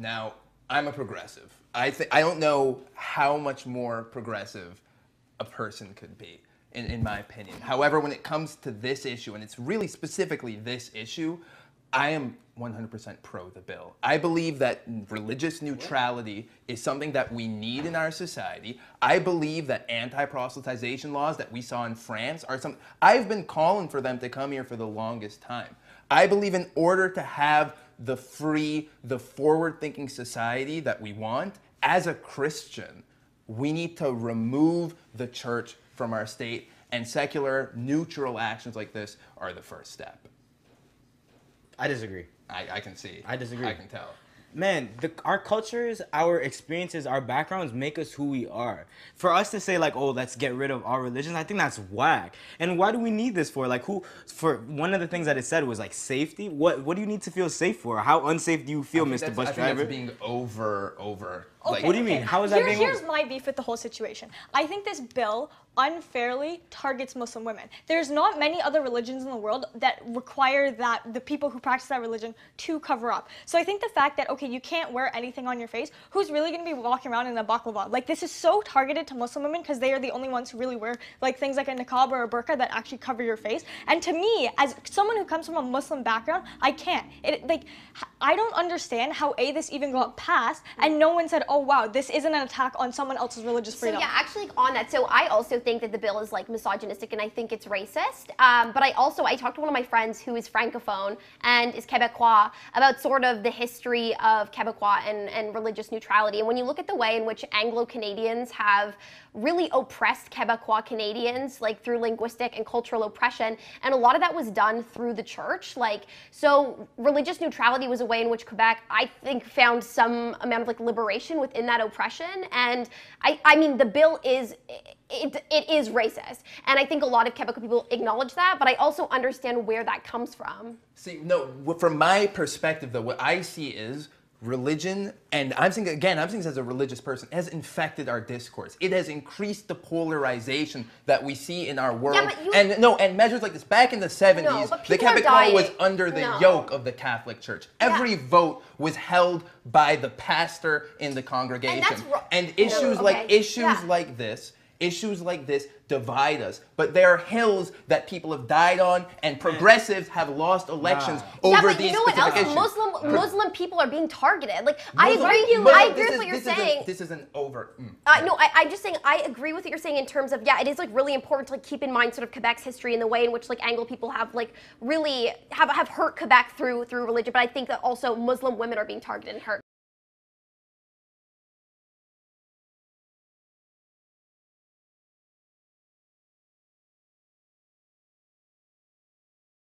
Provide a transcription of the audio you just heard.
Now, I'm a progressive. I don't know how much more progressive a person could be, in my opinion. However, when it comes to this issue, and it's really specifically this issue, I am 100% pro the bill. I believe that religious neutrality is something that we need in our society. I believe that anti-proselytization laws that we saw in France are something. I've been calling for them to come here for the longest time. I believe in order to have the free, the forward-thinking society that we want, as a Christian, we need to remove the church from our state, and secular, neutral actions like this are the first step. I disagree. I can see. I disagree. I can tell. Man, our cultures, our experiences, our backgrounds make us who we are. For us to say like, oh, let's get rid of our religion, I think that's whack. And why do we need this for? Like, for one of the things that it said was like safety. What do you need to feel safe for? How unsafe do you feel, Mr. Bus Driver? I think that's being over. Okay, Like, what do you mean? How is that being over? Here's my beef with the whole situation. I think this bill unfairly targets Muslim women. There's not many other religions in the world that require that the people who practice that religion to cover up. So I think the fact that, okay, you can't wear anything on your face, who's really going to be walking around in a baklava? Like, this is so targeted to Muslim women because they are the only ones who really wear like things like a niqab or a burqa that actually cover your face. And to me, as someone who comes from a Muslim background, I can't. I don't understand how this even got passed and no one said, oh wow, this isn't an attack on someone else's religious freedom. So yeah, actually on that, so I also think that the bill is like misogynistic and I think it's racist. But I talked to one of my friends who is francophone and is Quebecois about sort of the history of Quebecois and religious neutrality. And when you look at the way in which Anglo-Canadians have really oppressed Quebecois Canadians, like through linguistic and cultural oppression, and a lot of that was done through the church. Like, so religious neutrality was a way in which Quebec, I think, found some amount of like liberation within that oppression. And I mean, the bill is, it is racist. And I think a lot of Quebecois people acknowledge that, but I also understand where that comes from. See, no, from my perspective though, what I see is religion, and I'm saying this as a religious person, has infected our discourse. It has increased the polarization that we see in our world. Yeah, and measures like this. Back in the 70s, the Quebecois was under the yoke of the Catholic Church. Every vote was held by the pastor in the congregation. And issues like this divide us. But there are hills that people have died on, and progressives have lost elections over these specific issues. Muslim people are being targeted. Like, I agree with what you're saying. This is an over. No, I'm just saying I agree with what you're saying in terms of, yeah, it is like really important to like keep in mind sort of Quebec's history and the way in which like Anglo people have like really have hurt Quebec through religion. But I think that also Muslim women are being targeted and hurt.